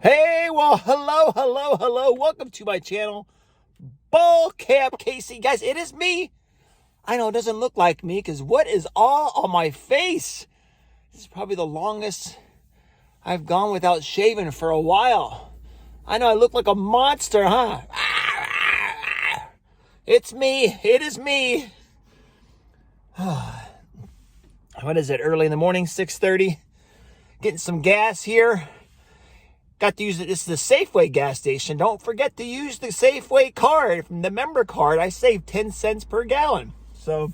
Hey, well, hello. Welcome to my channel, Ball Cap Casey. Guys, it is me. I know it doesn't look like me because what is all on my face? This is probably the longest I've gone without shaving for a while. I know I look like a monster, huh? It's me. It is me. What is it? Early in the morning, 6:30. Getting some gas here. Got to use it. This is the Safeway gas station. Don't forget to use the Safeway card, from the member card. I saved 10 cents per gallon. So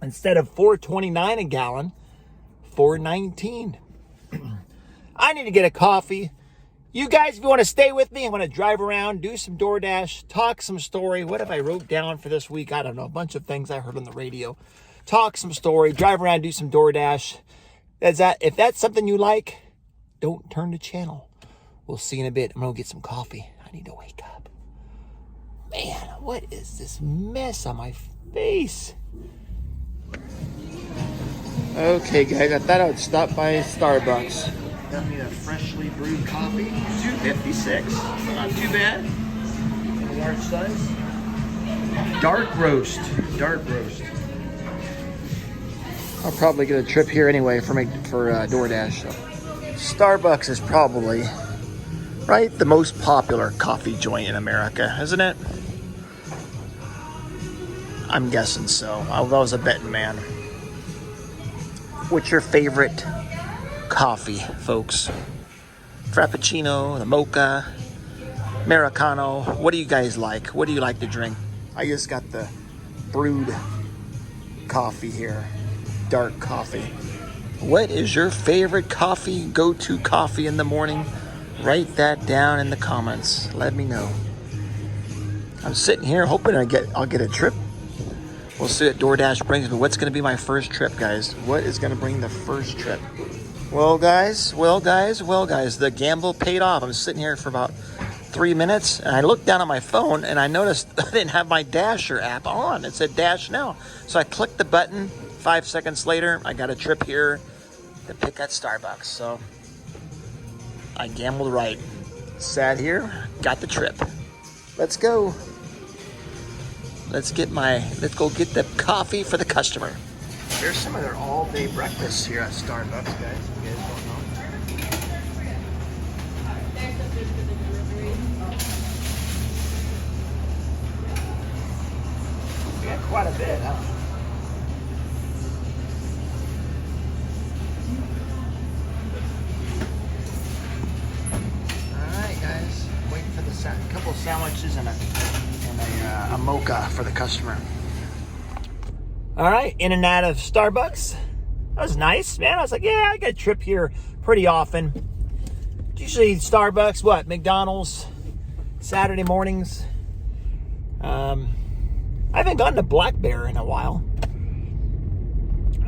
instead of $4.29 a gallon, $4.19. I need to get a coffee. You guys, if you want to stay with me, I want to drive around, do some DoorDash, talk some story. What have I wrote down for this week? I don't know. A bunch of things I heard on the radio. Talk some story, drive around, do some DoorDash. If that's something you like, don't turn the channel. We'll see you in a bit. I'm going to get some coffee. I need to wake up. Man, what is this mess on my face? Okay, guys, I thought I would stop by Starbucks. Got me a freshly brewed coffee, $2.56. Not too bad. A large size. Dark roast. I'll probably get a trip here anyway for DoorDash. So. Starbucks is probably, right, the most popular coffee joint in America, isn't it? I'm guessing so. I was a betting man. What's your favorite coffee, folks? Frappuccino, the mocha, Americano. What do you guys like? What do you like to drink? I just got the brewed coffee here. Dark coffee. What is your favorite coffee, go-to coffee in the morning? Write that down in the comments. Let me know. I'm sitting here hoping I'll get a trip. We'll see what DoorDash brings me. What's going to be my first trip, guys? What is going to bring the first trip? Well, guys, the gamble paid off. I'm sitting here for about 3 minutes, and I looked down at my phone, and I noticed I didn't have my Dasher app on. It said Dash Now. So I clicked the button. 5 seconds later, I got a trip here to pick at Starbucks. So I gambled right. Sat here, got the trip. Let's go. Let's go get the coffee for the customer. There's some of their all-day breakfasts here at Starbucks, guys. You guys don't know. We got quite a bit, huh? A couple sandwiches and a mocha for the customer. All right, in and out of Starbucks. That was nice, man. I was like, yeah, I get a trip here pretty often. Usually Starbucks, McDonald's, Saturday mornings. I haven't gone to Black Bear in a while.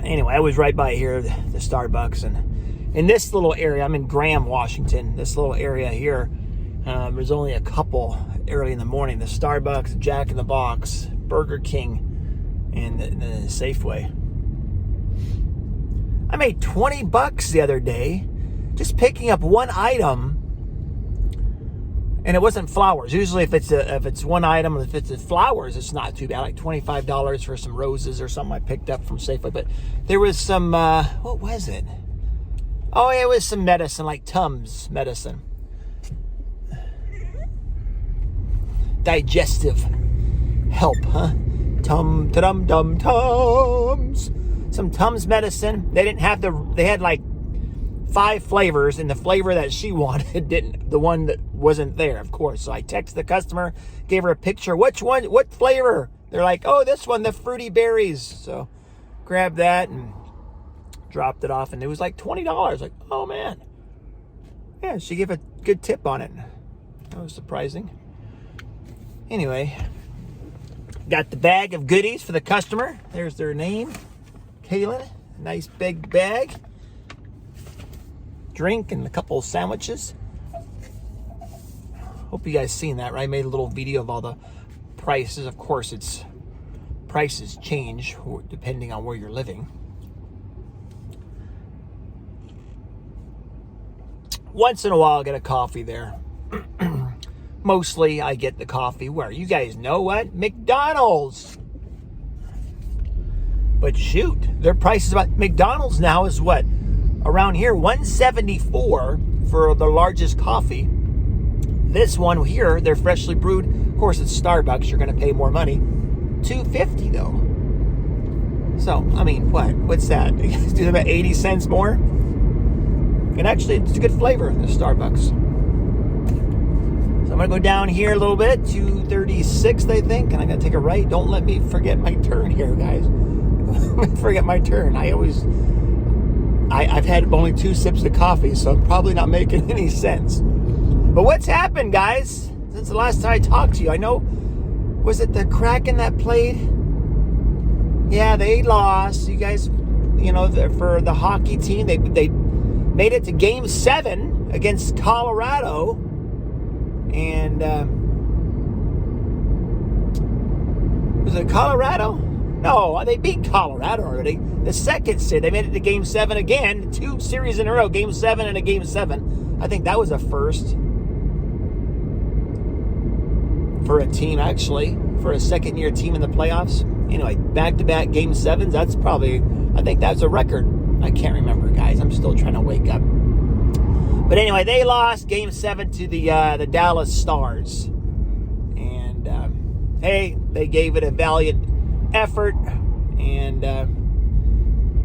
Anyway, I was right by here, the Starbucks, and in this little area, I'm in Graham, Washington. This little area here. There's only a couple early in the morning. The Starbucks, Jack in the Box, Burger King, and the Safeway. I made $20 the other day just picking up one item, and it wasn't flowers. Usually if it's one item, if it's flowers, it's not too bad. Like $25 for some roses or something I picked up from Safeway. But there was some, what was it? Oh, it was some medicine, like Tums medicine. Digestive help, huh? Tums. Some Tums medicine. They had like 5 flavors, and the flavor that she wanted the one that wasn't there, of course. So I texted the customer, gave her a picture. What flavor? They're like, oh, this one, the fruity berries. So grabbed that and dropped it off, and it was like $20. Like, oh man. Yeah, she gave a good tip on it. That was surprising. Anyway, got the bag of goodies for the customer. There's their name, Kaylin. Nice big bag. Drink and a couple of sandwiches. Hope you guys seen that, right? I made a little video of all the prices. Of course, prices change depending on where you're living. once in a while, I'll get a coffee there. Mostly, I get the coffee where? You guys know what? McDonald's. But shoot, their prices about McDonald's now is what? Around here, $1.74 for the largest coffee. This one here, they're freshly brewed. Of course, it's Starbucks. You're going to pay more money. $2.50 though. So, I mean, what's that? You guys do about 80 cents more? And actually, it's a good flavor, the Starbucks. So I'm going to go down here a little bit, 236th, I think, and I'm going to take a right. Don't let me forget my turn here, guys. Forget my turn. I've had only 2 sips of coffee, so I'm probably not making any sense. But what's happened, guys, since the last time I talked to you? I know, was it the Kraken that played? Yeah, they lost. You guys, for the hockey team, they made it to Game 7 against Colorado. And was it Colorado? No, they beat Colorado already. The second series, they made it to Game 7 again. 2 series in a row, Game 7 and a Game 7. I think that was a first for a team, actually, for a second-year team in the playoffs. Anyway, back-to-back Game 7s, that's probably, I think that's a record. I can't remember, guys. I'm still trying to wake up. But anyway, they lost Game 7 to the Dallas Stars. And, hey, they gave it a valiant effort. And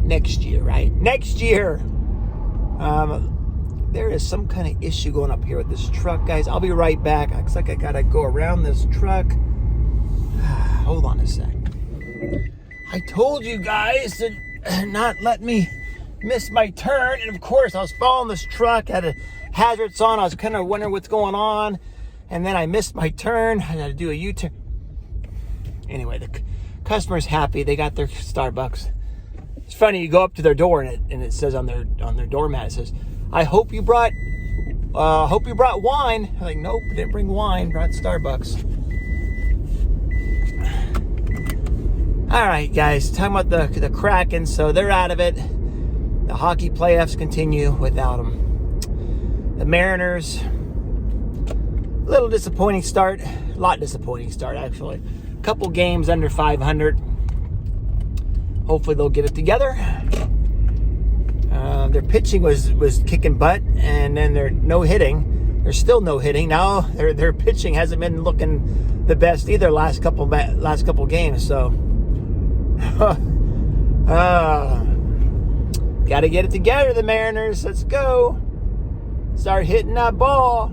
next year, right? Next year, there is some kind of issue going up here with this truck, guys. I'll be right back. Looks like I got to go around this truck. Hold on a sec. I told you guys to not let me miss my turn, and of course I was following this truck, had a hazards on. I was kind of wondering what's going on, and then I missed my turn. I had to do a U-turn. Anyway, the customer's happy. They got their Starbucks. It's funny, you go up to their door and it says on their doormat, it says, I hope you brought wine. I'm like, nope, didn't bring wine, brought Starbucks. All right, guys, talking about the Kraken, so they're out of it. The hockey playoffs continue without them. The Mariners, a little disappointing start. A lot disappointing start, actually. A couple games under 500. Hopefully they'll get it together. Their pitching was kicking butt, and then they're no hitting. They're still no hitting. Now their pitching hasn't been looking the best either last couple games. So, got to get it together, the Mariners. Let's go. Start hitting that ball.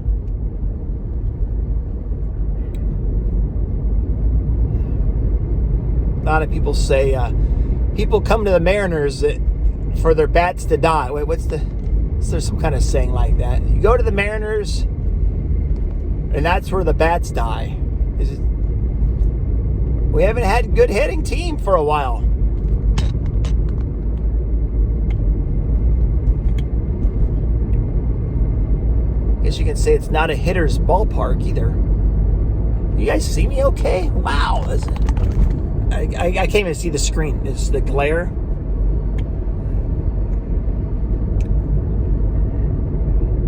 A lot of people say people come to the Mariners for their bats to die. Wait, is there some kind of saying like that? You go to the Mariners, and that's where the bats die. We haven't had a good hitting team for a while. Guess you can say it's not a hitter's ballpark either. You guys see me okay? Wow. I can't even see the screen. It's the glare.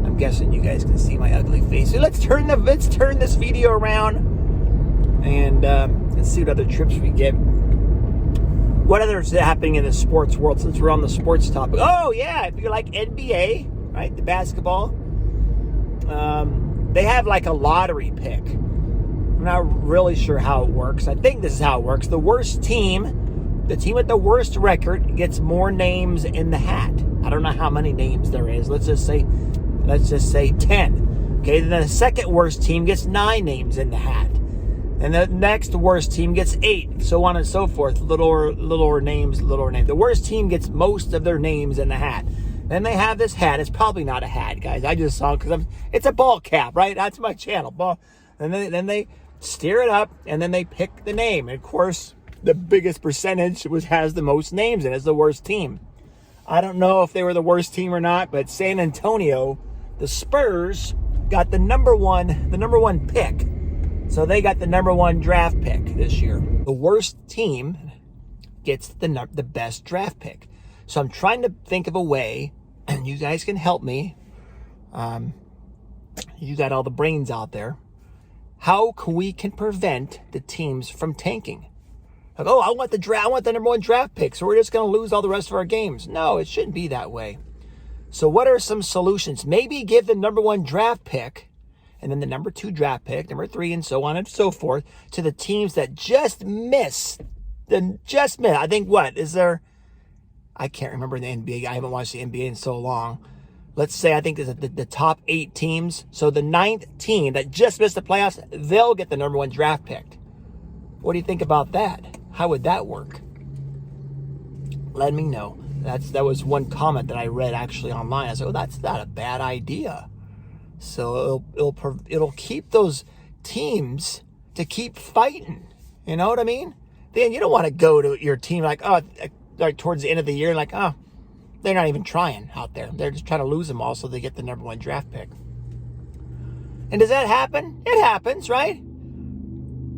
I'm guessing you guys can see my ugly face. So let's turn this video around and let's see what other trips we get. What others is happening in the sports world since we're on the sports topic? Oh yeah, if you like NBA, right, the basketball, they have like a lottery pick. I'm not really sure how it works. I think this is how it works. The worst team, the team with the worst record, gets more names in the hat. I don't know how many names there is. Let's just say 10. Okay, then the second worst team gets 9 names in the hat. And the next worst team gets 8, so on and so forth. Littler names. The worst team gets most of their names in the hat. Then they have this hat. It's probably not a hat, guys. I just saw it because it's a ball cap, right? That's my channel. Ball. And then they steer it up, and then they pick the name. And of course, the biggest percentage has the most names, and it's the worst team. I don't know if they were the worst team or not, but San Antonio, the Spurs, got the number one pick. So they got the number 1 draft pick this year. The worst team gets the best draft pick. So I'm trying to think of a way, and you guys can help me, You got all the brains out there. How we can prevent the teams from tanking? Like, oh, I want the number one draft pick, so we're just going to lose all the rest of our games. No, it shouldn't be that way. So what are some solutions? Maybe give the number one draft pick and then the number two draft pick, number three, and so on and so forth to the teams that just miss. I think what is there? I can't remember the NBA. I haven't watched the NBA in so long. Let's say I think the top 8 teams. So the 9th team that just missed the playoffs, they'll get the number one draft pick. What do you think about that? How would that work? Let me know. That was one comment that I read actually online. I said, "Oh, that's not a bad idea." So it'll keep those teams to keep fighting. You know what I mean? Then you don't want to go to your team like towards the end of the year, like, oh, they're not even trying out there. They're just trying to lose them all so they get the number one draft pick. And does that happen? It happens, right?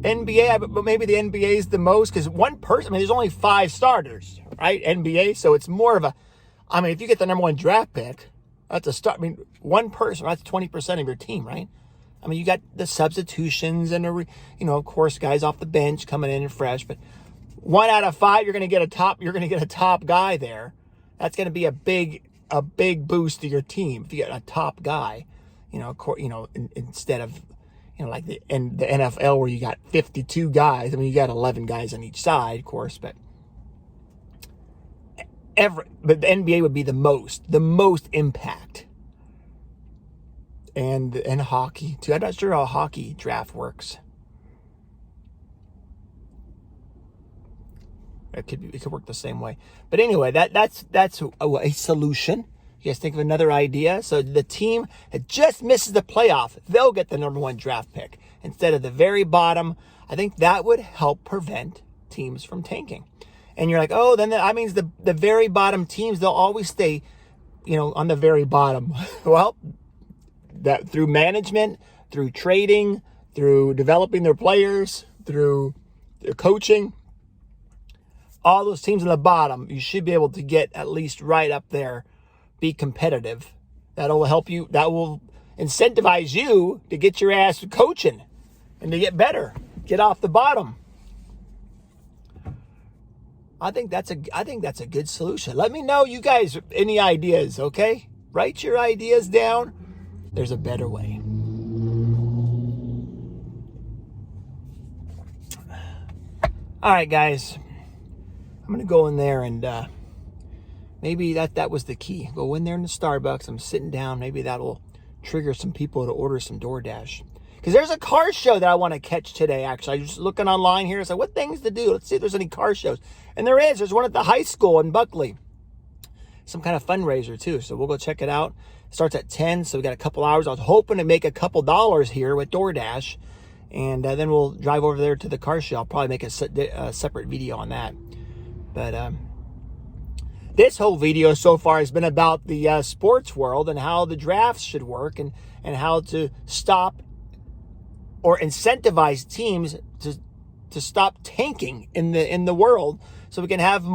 NBA, but maybe the NBA is the most because one person, there's only 5 starters, right? NBA, so it's more of if you get the number one draft pick, that's a start. One person, that's 20% of your team, right? You got the substitutions and, of course, guys off the bench coming in and fresh, but 1 out of 5, you're going to get a top guy there. That's going to be a big boost to your team if you get a top guy, instead of, like the NFL where you got 52 guys. You got 11 guys on each side, of course, but the NBA would be the most impact. And hockey too. I'm not sure how hockey draft works. It could work the same way. But anyway, that's a solution. You guys think of another idea? So the team that just misses the playoff, they'll get the number one draft pick instead of the very bottom. I think that would help prevent teams from tanking. And you're like, oh, then that means the very bottom teams, they'll always stay, on the very bottom. Well, that through management, through trading, through developing their players, through their coaching, all those teams on the bottom, you should be able to get at least right up there, be competitive. That'll help you. That will incentivize you to get your ass coaching and to get better, get off the bottom. I think that's a good solution. Let me know, you guys, any ideas, okay? Write your ideas down. There's a better way. All right, guys. I'm going to go in there and maybe that was the key. Go in there in the Starbucks. I'm sitting down. Maybe that'll trigger some people to order some DoorDash. Because there's a car show that I want to catch today, actually. I was just looking online here. So what things to do? Let's see if there's any car shows. And there is. There's one at the high school in Buckley. Some kind of fundraiser, too. So we'll go check it out. It starts at 10, so we got a couple hours. I was hoping to make a couple dollars here with DoorDash. And then we'll drive over there to the car show. I'll probably make a separate video on that. But this whole video so far has been about the sports world and how the drafts should work and how to stop or incentivize teams to stop tanking in the world so we can have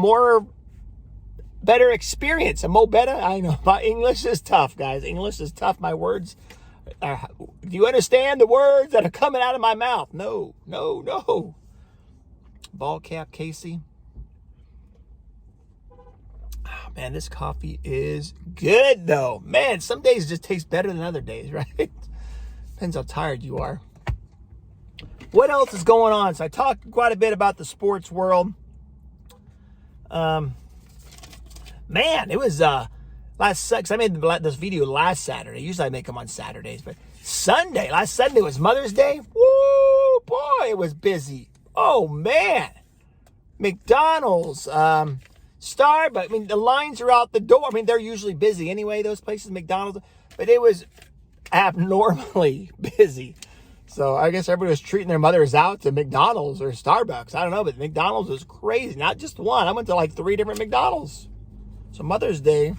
better experience. And more better, I know, my English is tough, guys. English is tough. My words, do you understand the words that are coming out of my mouth? No. Ball cap, Casey. Oh, man, this coffee is good, though. Man, some days just taste better than other days, right? Depends how tired you are. What else is going on? So I talked quite a bit about the sports world. Man, it was last. I made this video last Saturday. Usually I make them on Saturdays, but last Sunday was Mother's Day. Woo, boy, it was busy. Oh man, McDonald's, Starbucks. The lines are out the door. They're usually busy anyway. Those places, McDonald's, but it was abnormally busy. So I guess everybody was treating their mothers out to McDonald's or Starbucks. I don't know, but McDonald's was crazy. Not just one. I went to like 3 different McDonald's. So Mother's Day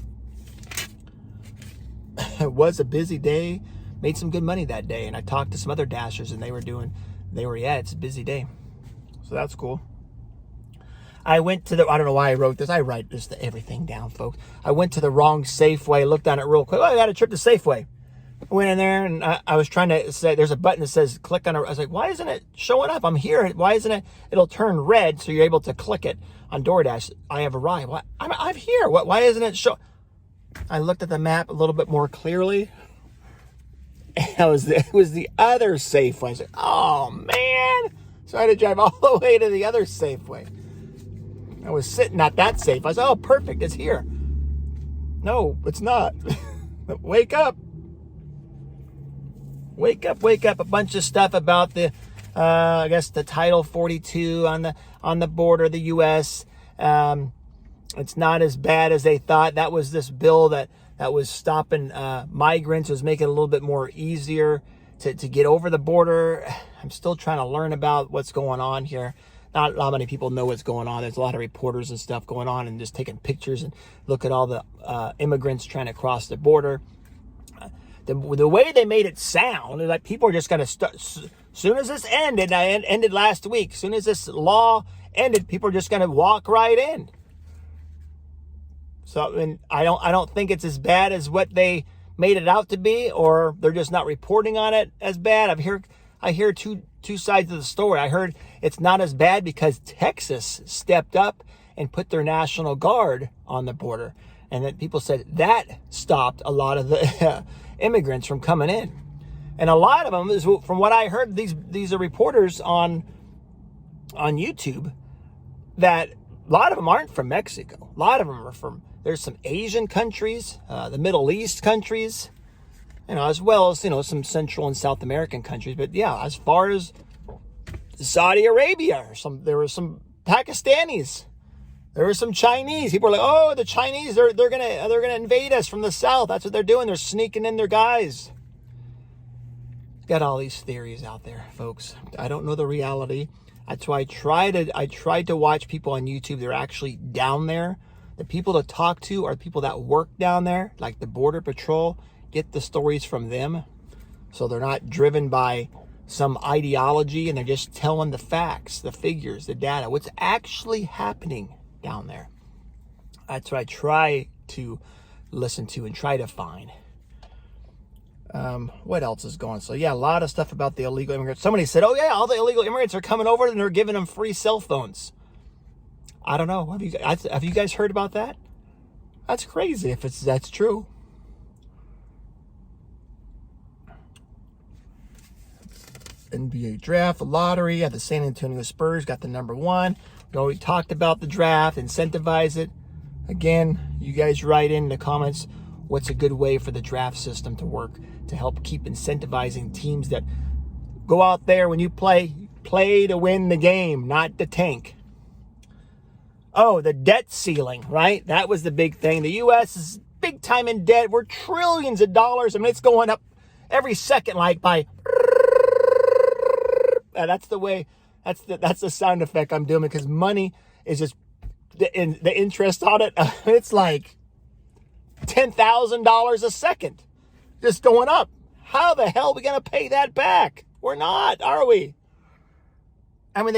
was a busy day. Made some good money that day. And I talked to some other Dashers and it's a busy day. So that's cool. I went to I don't know why I wrote this. I write just everything down, folks. I went to the wrong Safeway, looked on it real quick. Oh, I got a trip to Safeway. Went in there and I was trying to say, there's a button that says click on it. I was like, why isn't it showing up? I'm here. Why isn't it? It'll turn red so you're able to click it on DoorDash. I have arrived. Why? I'm here. Why isn't it show? I looked at the map a little bit more clearly. It was the other Safeway. I was like, oh man. So I had to drive all the way to the other Safeway. I was sitting at that safe. I was, oh, perfect. It's here. No, it's not. Wake up. Wake up, wake up. A bunch of stuff about the, I guess, the Title 42 on the border of the U.S. It's not as bad as they thought. That was this bill that was stopping migrants. It was making it a little bit more easier to get over the border. I'm still trying to learn about what's going on here. Not many people know what's going on. There's a lot of reporters and stuff going on and just taking pictures and look at all the immigrants trying to cross the border. The way they made it sound is like people are just going to start. Soon as this ended last week, soon as this law ended, people are just going to walk right in. So, and I don't think it's as bad as what they made it out to be, or they're just not reporting on it as bad. I hear two sides of the story. I heard it's not as bad because Texas stepped up and put their National Guard on the border. And then people said that stopped a lot of the immigrants from coming in. And a lot of them, is from what I heard, these are reporters on YouTube, that a lot of them aren't from Mexico. A lot of them are from, there's some Asian countries, the Middle East countries, as well as, some Central and South American countries. But yeah, as far as Saudi Arabia, there were some Pakistanis, there were some Chinese. People are like, oh, the Chinese, they're gonna invade us from the south. That's what they're doing. They're sneaking in their guys. Got all these theories out there, folks. I don't know the reality. That's why I tried to watch people on YouTube. They're actually down there. The people to talk to are people that work down there, like the Border Patrol. Get the stories from them, so they're not driven by some ideology, and they're just telling the facts, the figures, the data, what's actually happening down there. That's what I try to listen to and try to find. What else is going on? So yeah, a lot of stuff about the illegal immigrants. Somebody said, oh yeah, all the illegal immigrants are coming over and they're giving them free cell phones. I don't know. Have you guys heard about that? That's crazy if that's true. NBA draft, lottery. The San Antonio Spurs got the number 1. We already talked about the draft, incentivize it. Again, you guys write in the comments what's a good way for the draft system to work to help keep incentivizing teams that go out there when you play to win the game, not to tank. Oh, the debt ceiling, right? That was the big thing. The U.S. is big time in debt. We're trillions of dollars. I mean, it's going up every second, like by. That's the way. That's the sound effect I'm doing, because money is just the interest on it. It's like $10,000 a second, just going up. How the hell are we gonna pay that back? We're not, are we? I mean,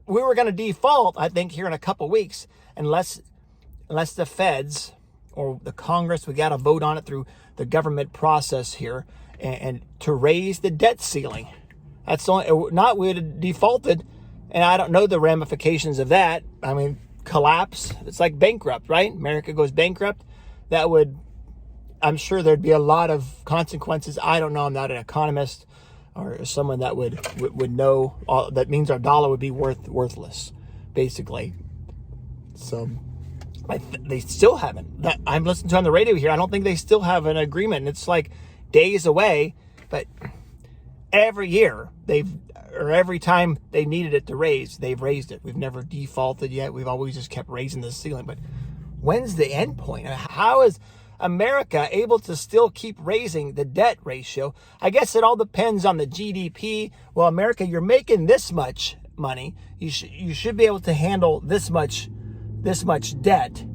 we were gonna default, I think, here in a couple weeks, unless the feds or the Congress, we got to vote on it through the government process here, and to raise the debt ceiling. That's the only, not we would have defaulted, and I don't know the ramifications of that. I mean, collapse, it's like bankrupt, right? America goes bankrupt. That would, I'm sure there'd be a lot of consequences. I don't know. I'm not an economist or someone that would know. That means our dollar would be worthless, basically. So they still haven't. I'm listening to on the radio here. I don't think they still have an agreement. And it's like days away, but every year every time they needed it to raise, they've raised it. We've never defaulted yet. We've always just kept raising the ceiling. But when's the end point? How is America able to still keep raising the debt ratio? I guess it all depends on the GDP. Well, America, you're making this much money. You should be able to handle this much debt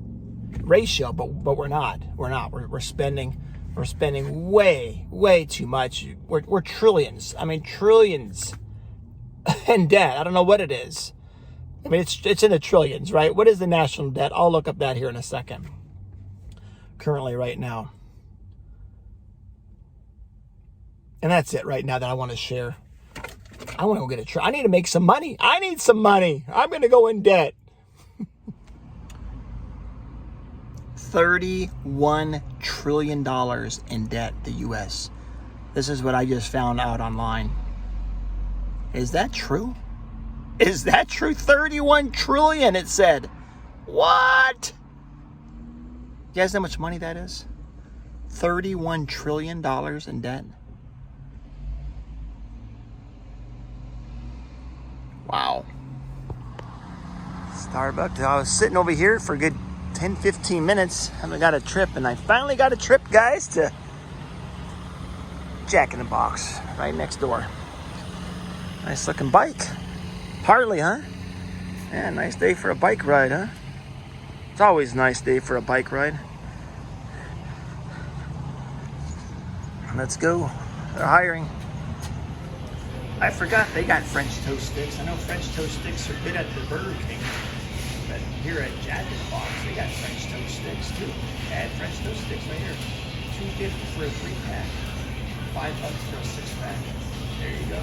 ratio, but we're not. We're spending way too much. We're trillions. I mean, trillions in debt. I don't know what it is. I mean, it's in the trillions, right? What is the national debt? I'll look up that here in a second. Currently, right now. And that's it right now that I want to share. I want to go get a truck. I need to make some money. I need some money. I'm going to go in debt. $31 trillion in debt, the U.S. This is what I just found out online. Is that true? Is that true? 31 trillion, it said. What? You guys know how much money that is? $31 trillion in debt. Wow. Starbucks. I was sitting over here for a good 10, 15 minutes. Haven't got a trip, and I finally got a trip, guys, to Jack in the Box, right next door. Nice looking bike. Harley, huh? Yeah, nice day for a bike ride, huh? It's always a nice day for a bike ride. Let's go. They're hiring. I forgot they got French toast sticks. I know French toast sticks are good at the Burger King. But here at Jack in the Box, they got French toast sticks too. Add French toast sticks right here. $2.50 for a 3-pack. $5 for a 6-pack. There you go.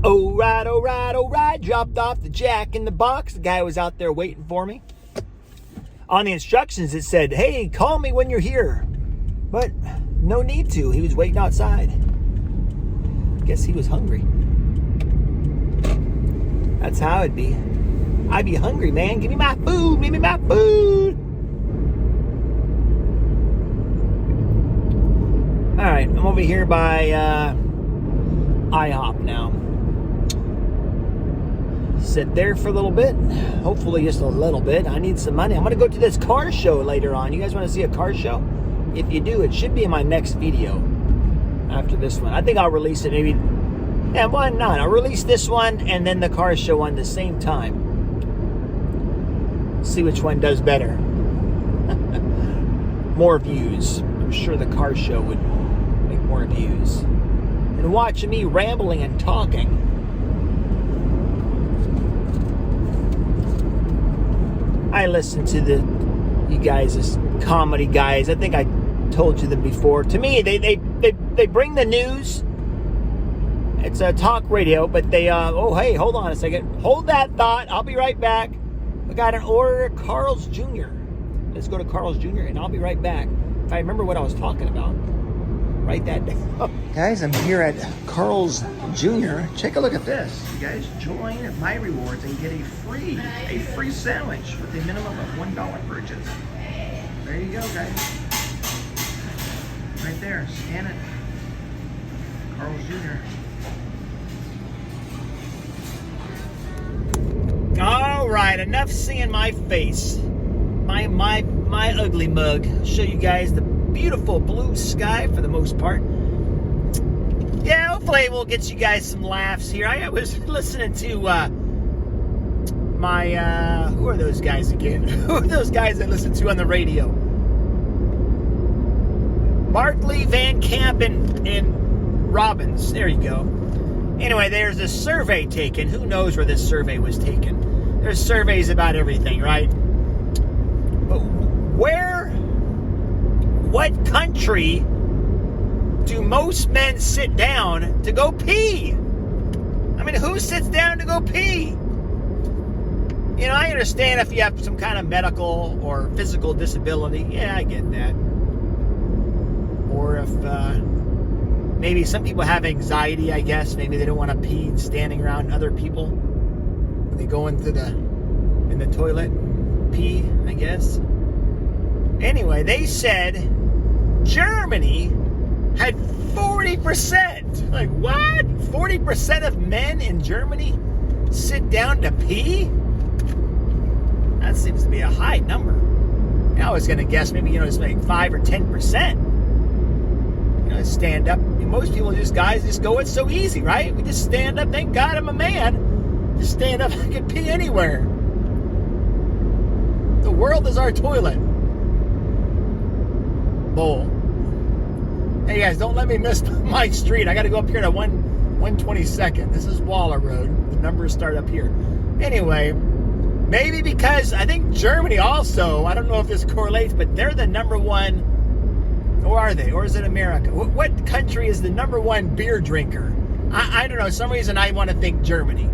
All right. Dropped off the Jack in the Box. The guy was out there waiting for me. On the instructions, it said, hey, call me when you're here. But no need to. He was waiting outside. Guess he was hungry. That's how it'd be. I'd be hungry, man. Give me my food. Give me my food. All right. I'm over here by IHOP now. Sit there for a little bit. Hopefully just a little bit. I need some money. I'm going to go to this car show later on. You guys want to see a car show? If you do, it should be in my next video after this one. I think I'll release it maybe... Yeah, why not? I'll release this one and then the car show on the same time. See which one does better. More views. I'm sure the car show would make more views. And watching me rambling and talking. I listen to you guys as comedy guys. I think I told you them before. To me, they bring the news. It's a talk radio, but they, oh, hey, hold on a second. Hold that thought. I'll be right back. We got an order at Carl's Jr. Let's go to Carl's Jr. and I'll be right back. If I remember what I was talking about, write that down. Guys, I'm here at Carl's Jr. Take a look at this. You guys join My Rewards and get a free sandwich with a minimum of $1 purchase. There you go, guys. Right there. Scan it. Carl's Jr. All right, enough seeing my face, my ugly mug. I'll show you guys the beautiful blue sky for the most part. Yeah, hopefully we'll get you guys some laughs here. I was listening to who are those guys again? Who are those guys I listen to on the radio? Barkley, Van Camp, and Robbins. There you go. Anyway, there's a survey taken. Who knows where this survey was taken? There's surveys about everything, right? But what country do most men sit down to go pee? I mean, who sits down to go pee? You know, I understand if you have some kind of medical or physical disability. Yeah, I get that. Or if maybe some people have anxiety, I guess. Maybe they don't want to pee standing around other people. They go in the toilet, pee, I guess. Anyway, they said Germany had 40%. Like, what? 40% of men in Germany sit down to pee? That seems to be a high number. I was going to guess maybe, it's like 5 or 10%. Stand up. Most people guys just go, it's so easy, right? We just stand up. Thank God I'm a man. Just stand up. I can pee anywhere. The world is our toilet bowl. Hey guys, don't let me miss my street. I got to go up here to 122nd. This is Waller Road. The numbers start up here. Anyway, maybe because I think Germany also, I don't know if this correlates, but they're the number one, or are they? Or is it America? What country is the number one beer drinker? I don't know. For some reason I want to think Germany.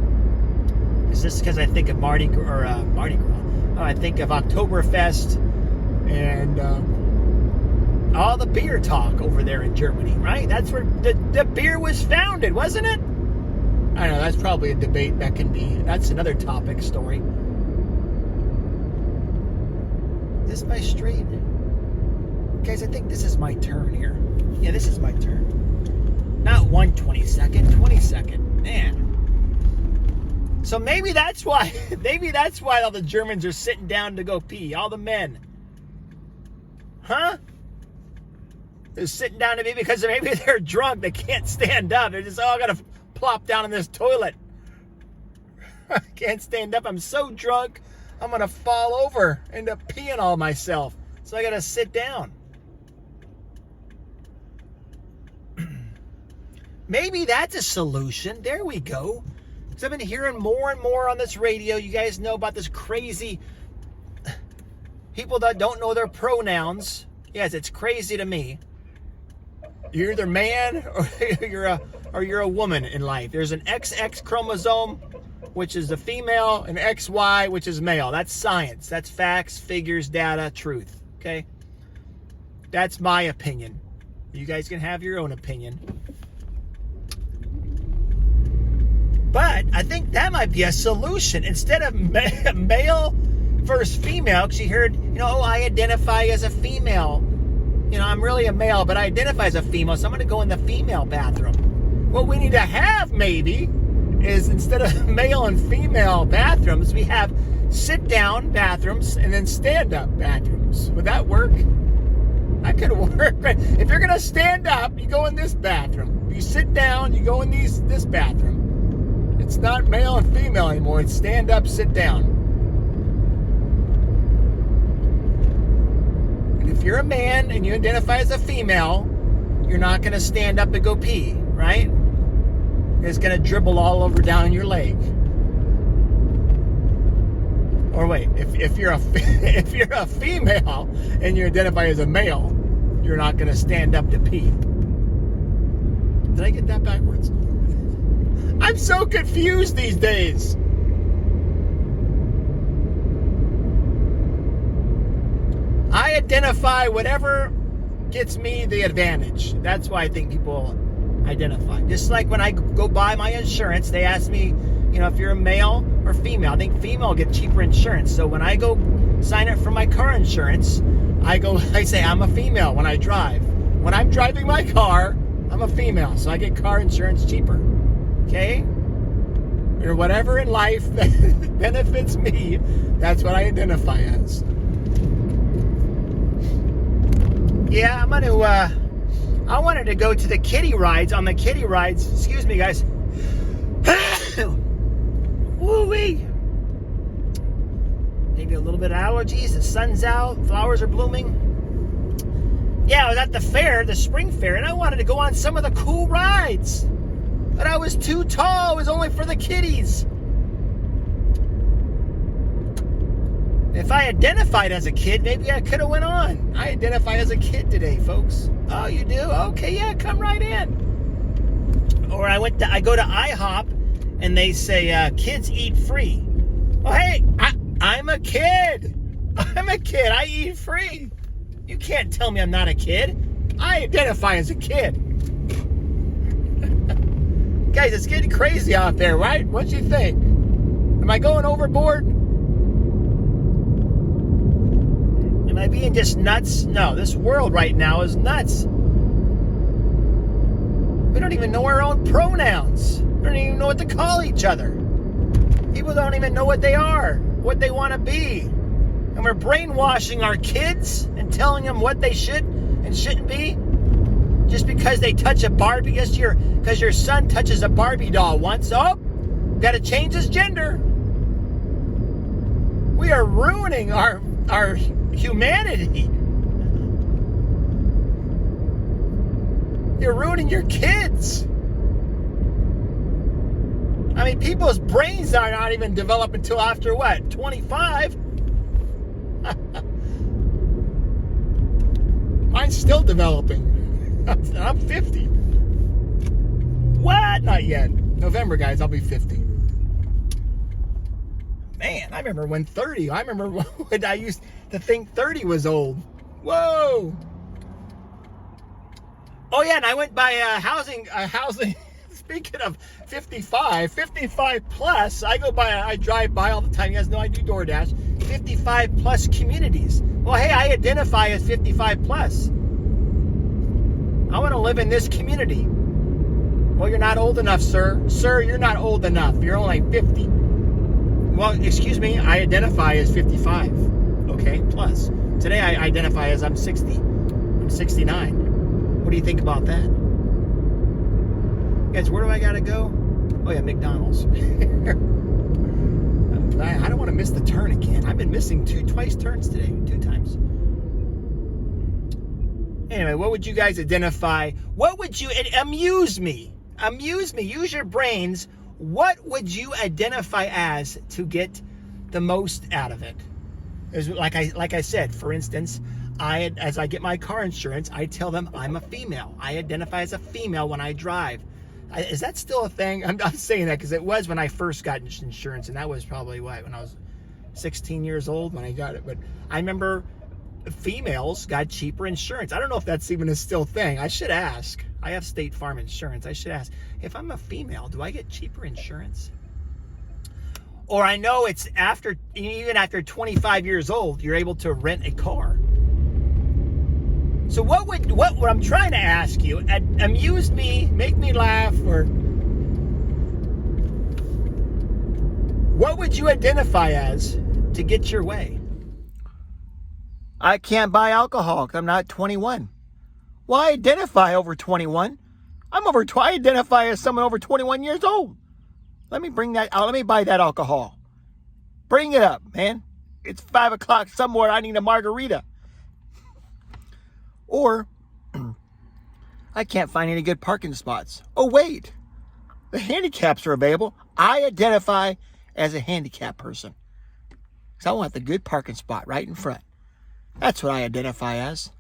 Is this because I think of Mardi Gras? Oh, I think of Oktoberfest and all the beer talk over there in Germany, right? That's where the beer was founded, wasn't it? I don't know. That's probably a debate that can be. That's another topic story. Is this my straight? Guys, I think this is my turn here. Yeah, this is my turn. Not 1/22nd, 22nd. Man. So maybe that's why all the Germans are sitting down to go pee. All the men. Huh? They're sitting down to pee because maybe they're drunk. They can't stand up. They're just, I got to plop down in this toilet. I can't stand up. I'm so drunk, I'm going to fall over, end up peeing all myself. So I got to sit down. Maybe that's a solution. There we go. Because I've been hearing more and more on this radio. You guys know about this crazy people that don't know their pronouns. Yes, it's crazy to me. You're either man or you're a woman in life. There's an XX chromosome, which is the female, and XY, which is male. That's science. That's facts, figures, data, truth. Okay? That's my opinion. You guys can have your own opinion. But I think that might be a solution. Instead of male versus female, because you heard, I identify as a female. I'm really a male, but I identify as a female, so I'm going to go in the female bathroom. What we need to have, maybe, is instead of male and female bathrooms, we have sit-down bathrooms and then stand-up bathrooms. Would that work? That could work. If you're going to stand up, you go in this bathroom. If you sit down, you go in this bathroom. It's not male and female anymore. It's stand up, sit down. And if you're a man and you identify as a female, you're not going to stand up and go pee, right? It's going to dribble all over down your leg. Or wait, if you're a female and you identify as a male, you're not going to stand up to pee. Did I get that backwards? I'm so confused these days. I identify whatever gets me the advantage. That's why I think people identify. Just like when I go buy my insurance, they ask me, if you're a male or female. I think female get cheaper insurance. So when I go sign up for my car insurance, I say I'm a female when I drive. When I'm driving my car, I'm a female, so I get car insurance cheaper. Okay? Or whatever in life that benefits me, that's what I identify as. Yeah, I wanted to go to the kiddie rides. On the kiddie rides, excuse me, guys. Woo-wee. Maybe a little bit of allergies. The sun's out. Flowers are blooming. Yeah, I was at the fair, the spring fair, and I wanted to go on some of the cool rides. But I was too tall. It was only for the kiddies. If I identified as a kid, maybe I could have went on. I identify as a kid today, folks. Oh, you do? Okay, yeah, come right in. Or I go to IHOP, and they say, kids eat free. Well, hey, I'm a kid. I'm a kid. I eat free. You can't tell me I'm not a kid. I identify as a kid. Guys, it's getting crazy out there, right? What do you think? Am I going overboard? Am I being just nuts? No, this world right now is nuts. We don't even know our own pronouns. We don't even know what to call each other. People don't even know what they are, what they want to be. And we're brainwashing our kids and telling them what they should and shouldn't be. Just because they touch a Barbie, because your son touches a Barbie doll once, got to change his gender. We are ruining our humanity. You're ruining your kids. I mean, people's brains are not even developed until after what, 25? Mine mine's still developing. I'm 50. What? Not yet. November, guys, I'll be 50. Man, I remember when 30. I remember when I used to think 30 was old. Whoa. Oh yeah, and I went by housing. Speaking of 55 plus, I drive by all the time. You guys know I do DoorDash. 55 plus communities. Well, hey, I identify as 55 plus. I want to live in this community. Well, you're not old enough, sir. Sir, you're not old enough. You're only 50. Well, excuse me, I identify as 55. Okay, plus. Today I identify as I'm 60. I'm 69. What do you think about that? Guys, where do I gotta go? Oh yeah, McDonald's. I don't want to miss the turn again. I've been missing twice turns today. 2 times. Anyway, what would you guys identify? What would you, amuse me. Amuse me. Use your brains. What would you identify as to get the most out of it? Like I said, for instance, as I get my car insurance, I tell them I'm a female. I identify as a female when I drive. Is that still a thing? I'm not saying that because it was when I first got insurance, and that was probably when I was 16 years old when I got it. But I remember females got cheaper insurance. I don't know if that's even a still thing. I should ask. I have State Farm insurance. I should ask, if I'm a female, do I get cheaper insurance? Or I know it's even after 25 years old, you're able to rent a car. So what I'm trying to ask you, amuse me, make me laugh, or what would you identify as to get your way? I can't buy alcohol because I'm not 21. Well, I identify over 21. I identify as someone over 21 years old. Let me bring that out. Let me buy that alcohol. Bring it up, man. It's 5 o'clock somewhere. I need a margarita. Or, I can't find any good parking spots. Oh, wait. The handicaps are available. I identify as a handicapped person. Because I want the good parking spot right in front. That's what I identify as.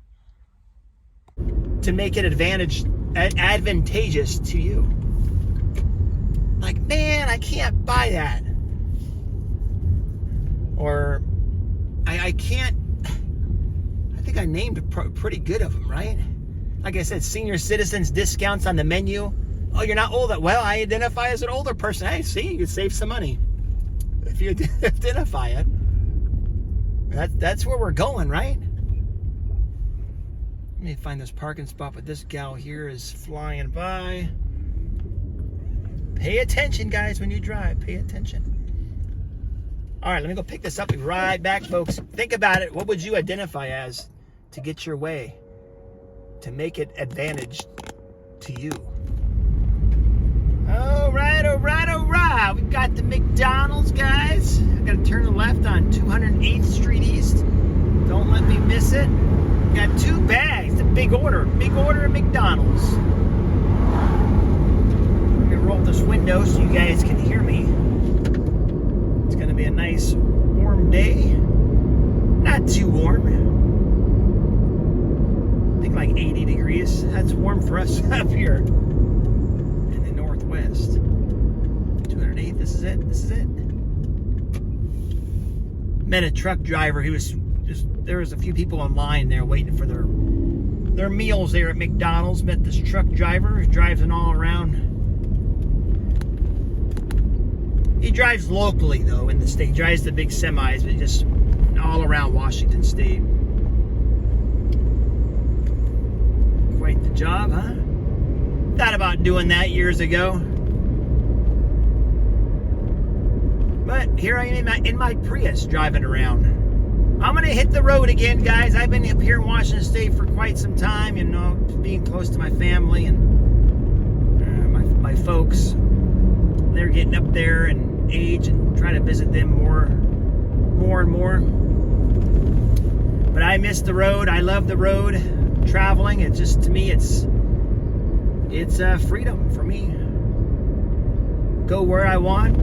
To make it advantageous to you. Like, man, I can't buy that. Or, I can't. I think I named pretty good of them, right? Like I said, senior citizens discounts on the menu. Oh, you're not old. Well, I identify as an older person. Hey, see, you can save some money if you identify it. That's where we're going, right? Let me find this parking spot, but this gal here is flying by. Pay attention, guys, when you drive. Pay attention. All right, let me go pick this up. We'll be right back, folks. Think about it. What would you identify as to get your way, to make it advantage to you? All right, all right, all right. We've got the McDonald's, guys. I've got to turn left on 208th Street East. Don't let me miss it. Got 2 bags. A big order at McDonald's. Let me roll this window so you guys can hear me. It's going to be a nice warm day. Not too warm. I think like 80 degrees. That's warm for us up here in the Northwest. 208th, this is it. Met a truck driver. There was a few people in line there waiting for their meals there at McDonald's. Met this truck driver who drives an all around. He drives locally, though, in the state. He drives the big semis, but just all around Washington State. Quite the job, huh? Thought about doing that years ago. But here I am in my Prius driving around. I'm going to hit the road again, guys. I've been up here in Washington State for quite some time, you know, being close to my family and my folks. They're getting up there in age and trying to visit them more and more. But I miss the road. I love the road. Traveling, it's just, to me, it's freedom for me. Go where I want,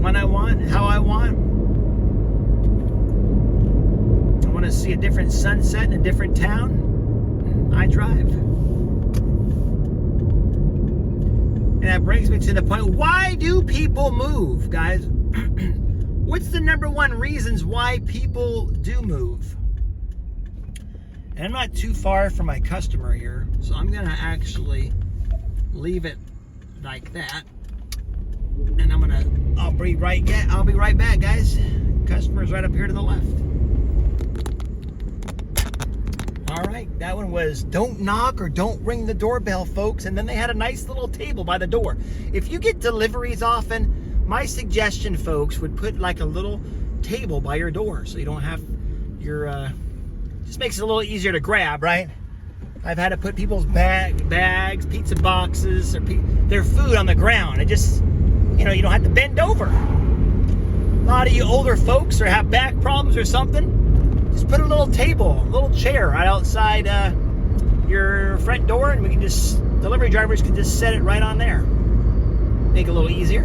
when I want, how I want. I want want to see a different sunset in a different town, I drive. And that brings me to the point, why do people move, guys? What's the number one reasons why people do move? And I'm not too far from my customer here, so I'm gonna actually leave it like that. And I'll be right back, guys. Customer's right up here to the left. All right, that one was don't knock or don't ring the doorbell, folks. And then they had a nice little table by the door. If you get deliveries often, my suggestion, folks, would put like a little table by your door so you don't have your, just makes it a little easier to grab, right? I've had to put people's bags, pizza boxes, or their food on the ground. It just, you don't have to bend over. A lot of you older folks or have back problems or something, just put a little table, a little chair right outside your front door, and delivery drivers can just set it right on there. Make it a little easier.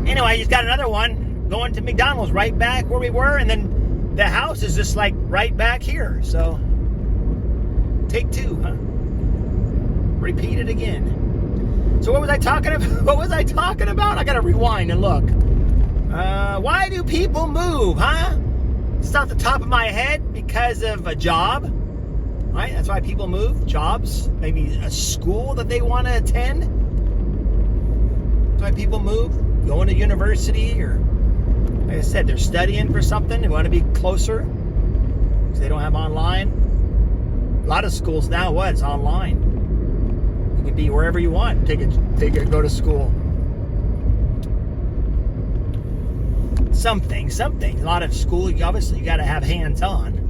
Anyway, I just got another one going to McDonald's right back where we were, and then the house is just like right back here. So take two, huh? Repeat it again. So what was I talking about? I gotta rewind and look. Why do people move, huh? It's off the top of my head because of a job, right? That's why people move. Jobs, maybe a school that they want to attend. That's why people move. Going to university, or like I said, they're studying for something. They want to be closer because they don't have online. A lot of schools now, it's online. You can be wherever you want. Go to school. Something. A lot of school, obviously, you got to have hands-on.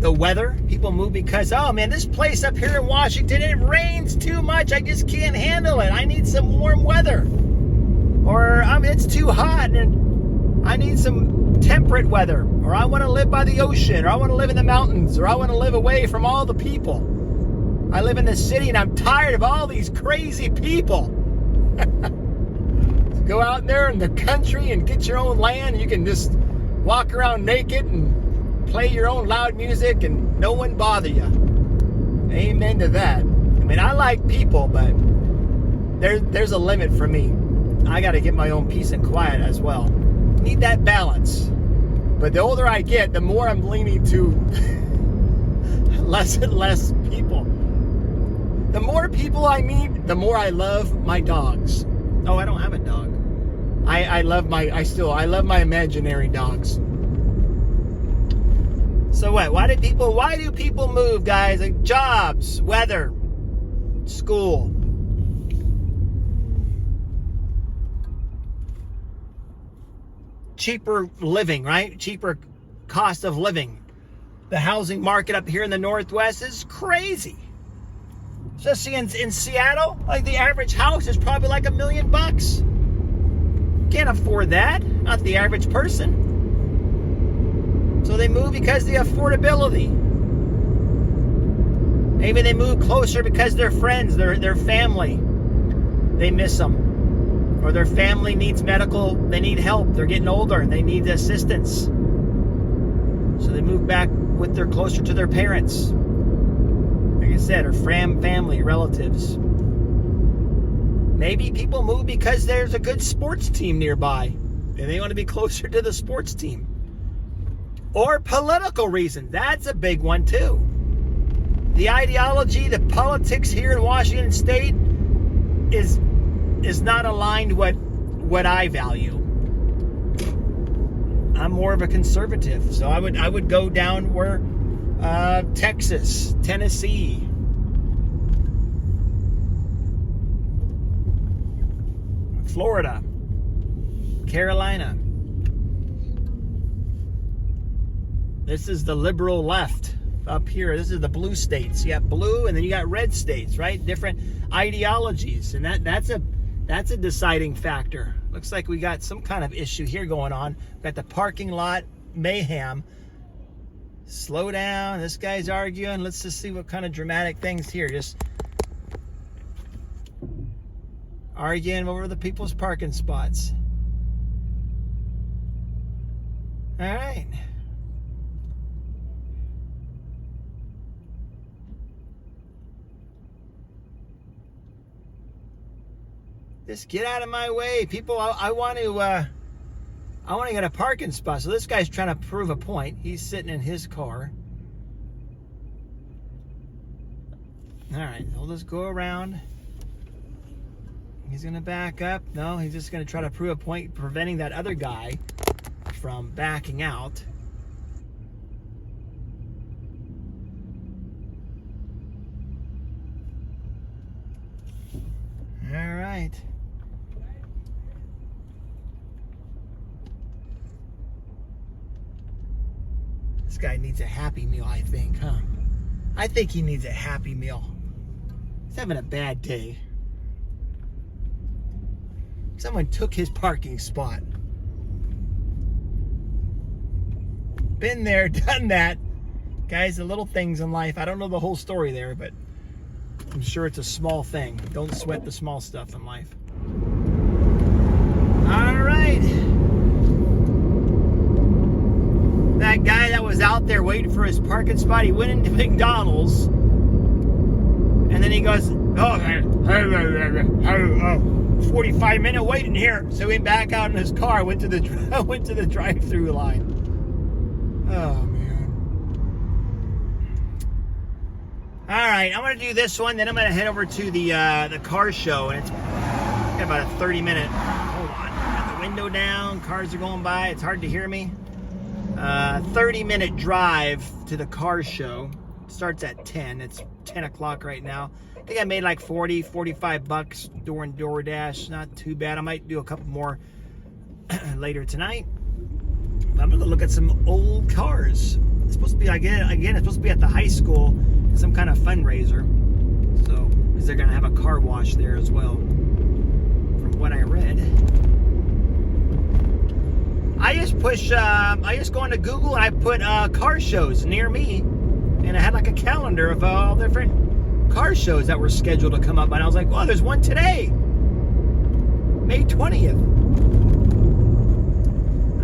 The weather, people move because, oh man, this place up here in Washington, it rains too much. I just can't handle it. I need some warm weather. Or it's too hot and I need some temperate weather. Or I want to live by the ocean. Or I want to live in the mountains. Or I want to live away from all the people. I live in the city and I'm tired of all these crazy people. Go out there in the country and get your own land. And you can just walk around naked and play your own loud music and no one bother you. Amen to that. I mean, I like people, but there's a limit for me. I got to get my own peace and quiet as well. Need that balance. But the older I get, the more I'm leaning to less and less people. The more people I meet, the more I love my dogs. Oh, I don't have a dog. I love my imaginary dogs. So what? Why do people move, guys? Like jobs, weather, school. Cheaper living, right? Cheaper cost of living. The housing market up here in the Northwest is crazy. Especially in Seattle, like the average house is probably like $1 million. Can't afford that. Not the average person. So they move because of the affordability. Maybe they move closer because their friends, their family, they miss them. Or their family needs medical, they need help. They're getting older and they need assistance. So they move back closer to their parents. Like I said, or family, relatives. Maybe people move because there's a good sports team nearby and they want to be closer to the sports team. Or political reasons. That's a big one too. The ideology, the politics here in Washington State is not aligned with what I value. I'm more of a conservative, so I would go down where Texas, Tennessee, Florida, Carolina. This is the liberal left up here. This is the blue states. You got blue and then you got red states, right? Different ideologies. And that's a deciding factor. Looks like we got some kind of issue here going on. We got the parking lot mayhem. Slow down. This guy's arguing. Let's just see what kind of dramatic things here. arguing over the people's parking spots. All right. Just get out of my way, people. I want to get a parking spot. So this guy's trying to prove a point. He's sitting in his car. All right, we'll just go around. He's gonna back up. No, he's just gonna try to prove a point, preventing that other guy from backing out. All right. This guy needs a Happy Meal, I think, huh? I think he needs a Happy Meal. He's having a bad day. Someone took his parking spot. Been there, done that. Guys, the little things in life. I don't know the whole story there, but I'm sure it's a small thing. Don't sweat the small stuff in life. All right. That guy that was out there waiting for his parking spot, he went into McDonald's. And then he goes, 45-minute waiting here. So he went back out in his car, went to the drive-through line. Oh, man. All right, I'm going to do this one, then I'm going to head over to the car show, and it's got about a 30-minute. Hold on, got the window down, cars are going by, it's hard to hear me. 30-minute drive to the car show. It starts at 10. It's 10 o'clock right now. I think I made like 40, 45 bucks during DoorDash. Not too bad. I might do a couple more later tonight. I'm going to look at some old cars. It's supposed to be, again, it's supposed to be at the high school, some kind of fundraiser. So, because they're going to have a car wash there as well, from what I read. I just go into Google and I put car shows near me, and I had like a calendar of all different car shows that were scheduled to come up, and I was like, well, there's one today, May 20th.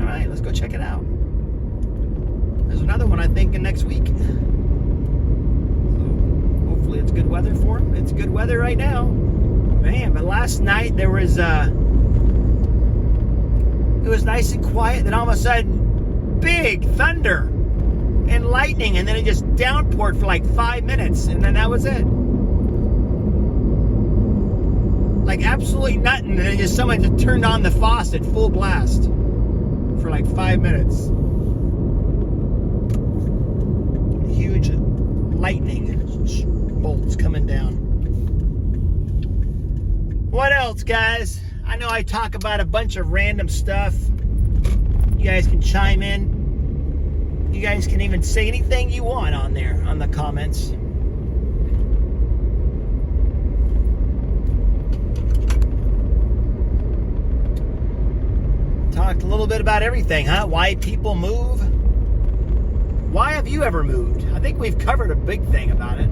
All right, let's go check it out. There's another one, I think, in next week. So hopefully it's good weather for them. It's good weather right now. Man, but last night there was, it was nice and quiet, then all of a sudden, big thunder and lightning, and then it just downpoured for like 5 minutes, and then that was it. Like absolutely nothing, and then just someone just turned on the faucet full blast for like 5 minutes. Huge lightning bolts coming down. What else, guys? I know I talk about a bunch of random stuff. You guys can chime in. You guys can even say anything you want on there, on the comments. Talked a little bit about everything, huh? Why people move. Why have you ever moved? I think we've covered a big thing about it.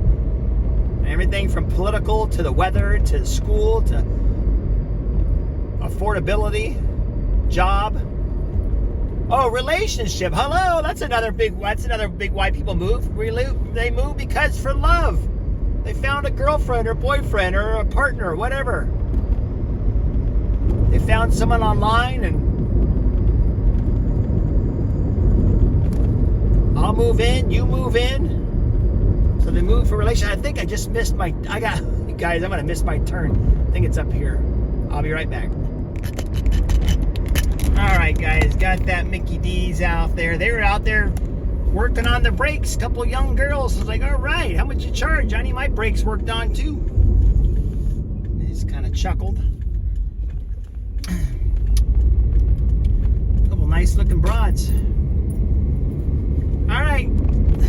Everything from political to the weather to school to affordability, job. Oh, relationship. Hello, that's another big why people move. They move because for love. They found a girlfriend or boyfriend or a partner or whatever. They found someone online, and I'll move in, you move in. So they move for relationship. I think I just missed my, guys, I'm going to miss my turn. I think it's up here. I'll be right back. All right, guys, got that Mickey D's out there. They were out there working on the brakes. Couple young girls. I was like, all right, how much you charge? I need my brakes worked on too. They just kind of chuckled. Couple nice looking broads. All right,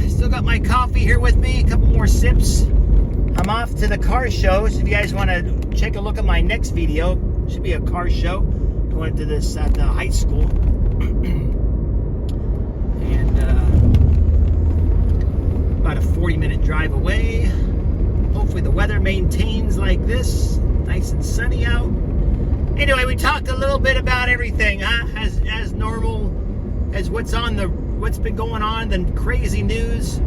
still got my coffee here with me. A couple more sips. I'm off to the car show. So if you guys want to take a look at my next video, should be a car show. Going to this at the high school. And about a 40-minute drive away. Hopefully the weather maintains like this. Nice and sunny out. Anyway, we talked a little bit about everything, huh? As normal, as what's been going on, the crazy news.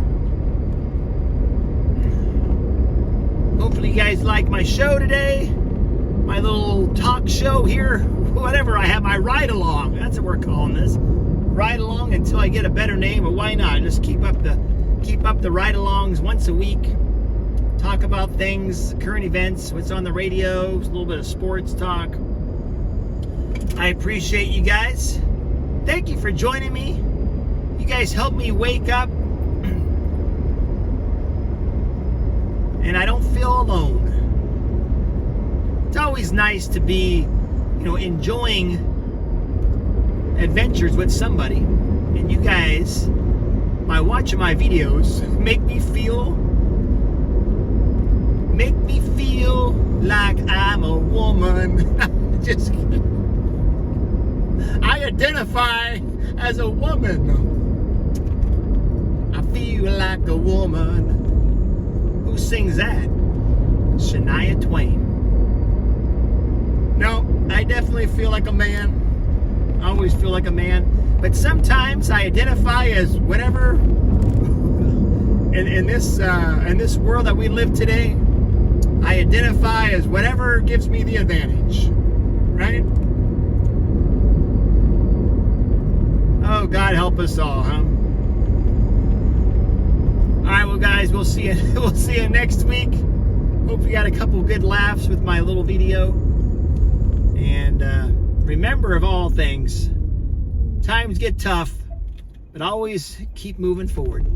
Hopefully you guys like my show today. My little talk show here. Whatever, I have my ride along. That's what we're calling this. Ride along until I get a better name, but why not? Just keep up the ride alongs once a week. Talk about things, current events, what's on the radio, a little bit of sports talk. I appreciate you guys. Thank you for joining me. You guys help me wake up. And I don't feel alone. It's always nice to be, enjoying adventures with somebody. And you guys, by watching my videos, make me feel like I'm a woman. Just kidding. I identify as a woman. I feel like a woman. Who sings that? Shania Twain. No, I definitely feel like a man. I always feel like a man. But sometimes I identify as whatever. In this world that we live today, I identify as whatever gives me the advantage. Right? Oh, God help us all, huh? All right, well, guys, we'll see you. We'll see you next week. Hope you got a couple good laughs with my little video. And remember, of all things, times get tough, but always keep moving forward.